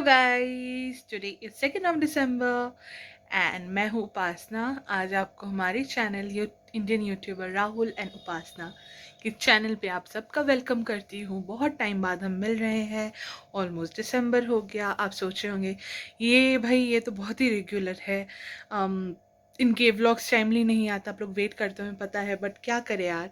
Guys, today is 2 December and मैं हूँ उपासना। आज आपको हमारे channel Indian YouTuber Rahul and Upasana के चैनल पे आप सबका वेलकम करती हूँ। बहुत टाइम बाद हम मिल रहे हैं। ऑलमोस्ट दिसंबर हो गया। आप सोच रहे होंगे ये तो बहुत ही रेगुलर है, इनके व्लॉग्स टाइमली नहीं आता, आप लोग वेट करते हैं पता है, बट क्या करें यार,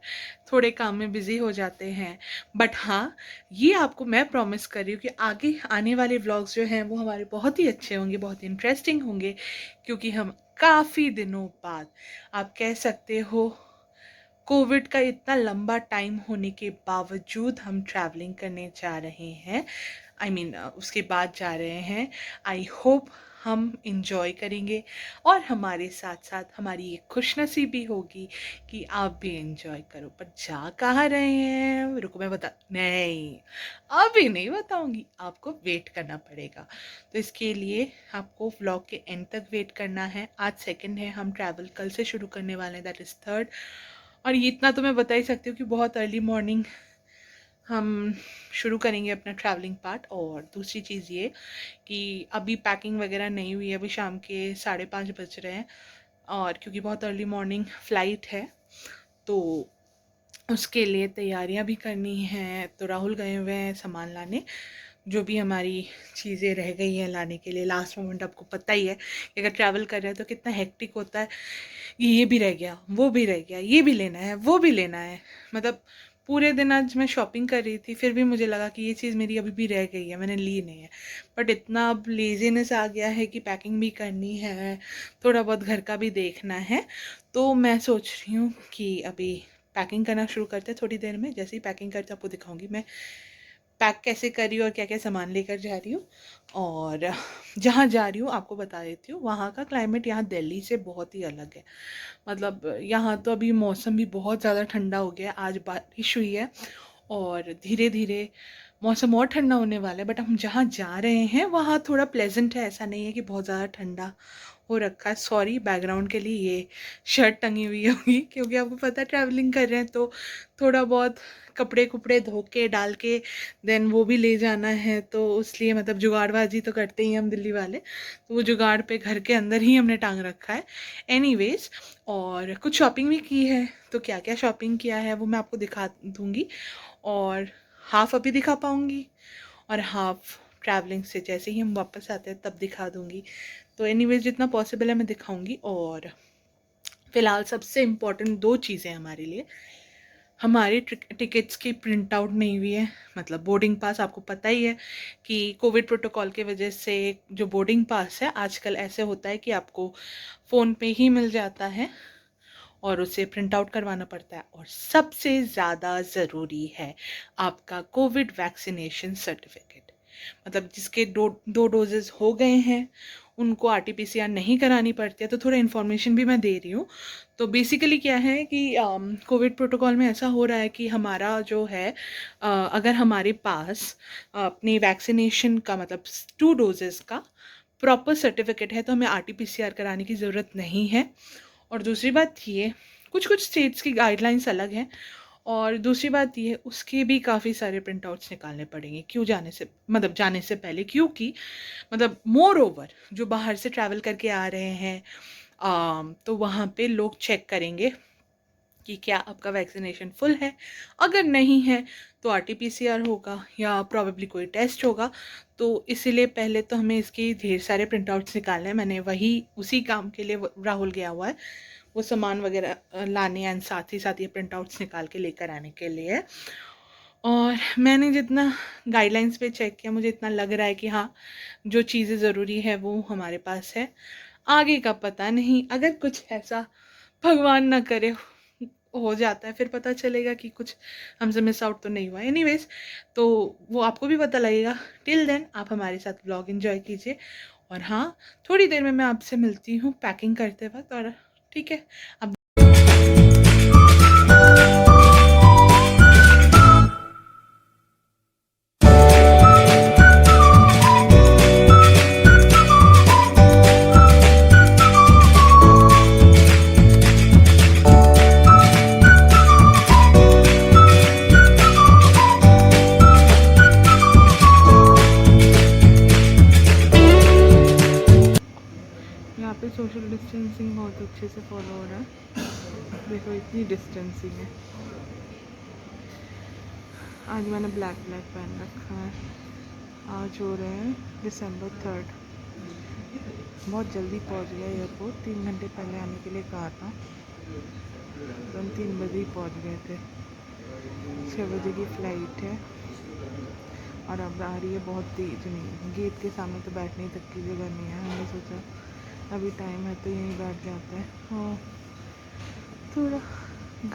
थोड़े काम में बिजी हो जाते हैं। बट हाँ, ये आपको मैं प्रॉमिस कर रही हूँ कि आगे आने वाले व्लॉग्स जो हैं वो हमारे बहुत ही अच्छे होंगे, बहुत ही इंटरेस्टिंग होंगे, क्योंकि हम काफ़ी दिनों बाद, आप कह सकते हो कोविड का इतना लंबा टाइम होने के बावजूद हम ट्रैवलिंग करने जा रहे हैं। उसके बाद जा रहे हैं। आई होप हम इंजॉय करेंगे और हमारे साथ साथ हमारी ये खुशनसीबी होगी कि आप भी इंजॉय करो। पर जा कहाँ रहे हैं, रुको मैं बता, नहीं अभी नहीं बताऊंगी, आपको वेट करना पड़ेगा। तो इसके लिए आपको व्लॉग के एंड तक वेट करना है। आज सेकंड है, हम ट्रैवल कल से शुरू करने वाले हैं, दैट इज़ थर्ड। और ये इतना तो मैं बता ही सकती हूँ कि बहुत अर्ली मॉर्निंग हम शुरू करेंगे अपना ट्रैवलिंग पार्ट। और दूसरी चीज़ ये कि अभी पैकिंग वगैरह नहीं हुई है, अभी शाम के 5:30 बज रहे हैं, और क्योंकि बहुत अर्ली मॉर्निंग फ़्लाइट है तो उसके लिए तैयारियां भी करनी हैं। तो राहुल गए हुए हैं सामान लाने, जो भी हमारी चीज़ें रह गई हैं लाने के लिए। लास्ट मोमेंट आपको पता ही है कि अगर ट्रैवल कर रहे हैं तो कितना हेक्टिक होता है, ये भी रह गया, वो भी रह गया, ये भी लेना है, वो भी लेना है। मतलब पूरे दिन आज मैं शॉपिंग कर रही थी, फिर भी मुझे लगा कि ये चीज़ मेरी अभी भी रह गई है, मैंने ली नहीं है। बट इतना अब लेजीनेस आ गया है कि पैकिंग भी करनी है, थोड़ा बहुत घर का भी देखना है। तो मैं सोच रही हूँ कि अभी पैकिंग करना शुरू करते हैं थोड़ी देर में। जैसे ही पैकिंग करते आपको दिखाऊंगी मैं पैक कैसे कर रही हूँ और क्या क्या सामान लेकर जा रही हूँ। और जहाँ जा रही हूँ आपको बता देती हूँ, वहाँ का क्लाइमेट यहाँ दिल्ली से बहुत ही अलग है। मतलब यहाँ तो अभी मौसम भी बहुत ज़्यादा ठंडा हो गया है, आज बारिश हुई है और धीरे धीरे मौसम और ठंडा होने वाला है। बट हम जहाँ जा रहे हैं वहाँ थोड़ा प्लेजेंट है, ऐसा नहीं है कि बहुत ज़्यादा ठंडा हो रखा है। सॉरी बैकग्राउंड के लिए, ये शर्ट टंगी हुई होगी क्योंकि आपको पता है ट्रैवलिंग कर रहे हैं तो थोड़ा बहुत कपड़े कुपड़े धो के डाल के देन वो भी ले जाना है, तो इसलिए मतलब जुगाड़बाजी तो करते ही हम दिल्ली वाले, तो वो जुगाड़ पे घर के अंदर ही हमने टांग रखा है। एनीवेज, और कुछ शॉपिंग भी की है, तो क्या क्या शॉपिंग किया है वो मैं आपको दिखा दूँगी, और हाफ अभी दिखा पाऊँगी और हाफ ट्रैवलिंग से जैसे ही हम वापस आते हैं तब दिखा दूँगी। तो एनीवेज जितना पॉसिबल है मैं दिखाऊँगी। और फ़िलहाल सबसे इम्पॉर्टेंट 2 चीज़ें हमारे लिए, हमारी टिकट्स की प्रिंट आउट नहीं हुई है। मतलब बोर्डिंग पास, आपको पता ही है कि कोविड प्रोटोकॉल की वजह से जो बोर्डिंग पास है आजकल ऐसे होता है कि आपको फ़ोन पे ही मिल जाता है और उसे प्रिंट आउट करवाना पड़ता है। और सबसे ज़्यादा ज़रूरी है आपका कोविड वैक्सीनेशन सर्टिफिकेट। मतलब जिसके दो डोजेज़ हो गए हैं उनको RT-PCR नहीं करानी पड़ती है। तो थोड़ा इन्फॉर्मेशन भी मैं दे रही हूँ। तो बेसिकली क्या है कि कोविड प्रोटोकॉल में ऐसा हो रहा है कि हमारा जो है, अगर हमारे पास अपनी वैक्सीनेशन का मतलब 2 डोजेज़ का प्रॉपर सर्टिफिकेट है तो हमें RT-PCR कराने की ज़रूरत नहीं है। और दूसरी बात ये, कुछ कुछ स्टेट्स की गाइडलाइंस अलग हैं। और दूसरी बात ये, उसके भी काफ़ी सारे प्रिंट आउट्स निकालने पड़ेंगे जाने से पहले, क्योंकि मतलब मोर ओवर जो बाहर से ट्रैवल करके आ रहे हैं, तो वहाँ पे लोग चेक करेंगे कि क्या आपका वैक्सीनेशन फुल है। अगर नहीं है तो RT-PCR होगा या प्रॉबेबली कोई टेस्ट होगा। तो इसीलिए पहले तो हमें इसके ढेर सारे प्रिंट आउट्स निकालने हैं। मैंने उसी काम के लिए राहुल गया हुआ है, वो सामान वगैरह लाने एंड साथ ही साथ ये प्रिंट आउट्स निकाल के लेकर आने के लिए। और मैंने जितना गाइडलाइंस पे चेक किया, मुझे इतना लग रहा है कि हाँ, जो चीज़ें ज़रूरी है वो हमारे पास है। आगे का पता नहीं, अगर कुछ ऐसा भगवान ना करे हो जाता है फिर पता चलेगा कि कुछ हमसे मिस आउट तो नहीं हुआ। एनीवेज, तो वो आपको भी पता लगेगा। टिल देन आप हमारे साथ व्लॉग एंजॉय कीजिए। और हाँ, थोड़ी देर में मैं आपसे मिलती हूँ पैकिंग करते वक्त। और ठीक है, अब यहाँ पे सोशल डिस्टेंसिंग बहुत अच्छे से फॉलो हो रहा है। देखो इतनी डिस्टेंसिंग है। आज मैंने ब्लैक पहन रखा है। आज हो रहे हैं December 3rd। बहुत जल्दी पहुंच गया एयरपोर्ट। 3 घंटे पहले आने के लिए कहा था, तो हम 3 बजे ही पहुंच गए थे। 6 बजे की फ़्लाइट है और अब आ रही है बहुत तेज़। नहीं, गेट के सामने तो बैठने तक की जगह नहीं है। हमने सोचा अभी टाइम है तो यहीं बैठ जाते हैं और थोड़ा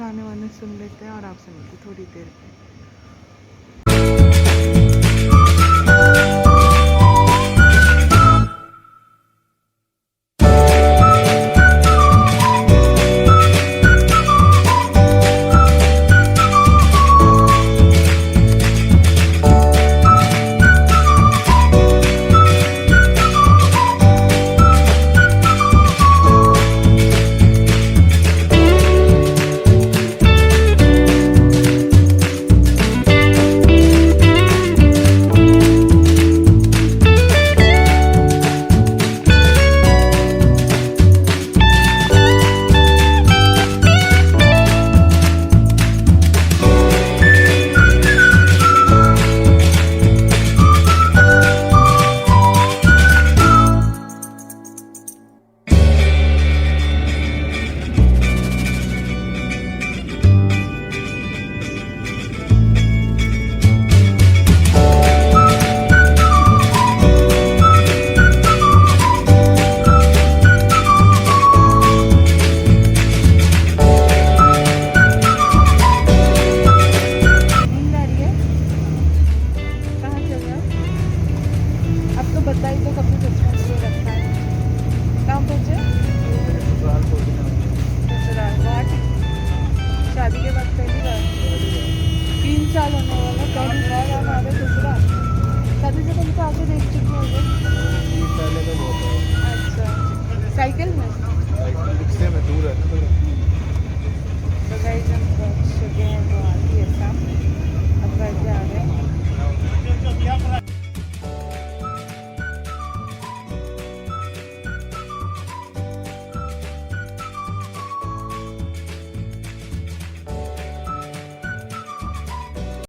गाने वाने सुन लेते हैं और आपसे मिलते थोड़ी देर में। शादी के बाद पहली बार 3 साल होने वाला, पहली बार हमारे ससुराल। शादी से तुम तो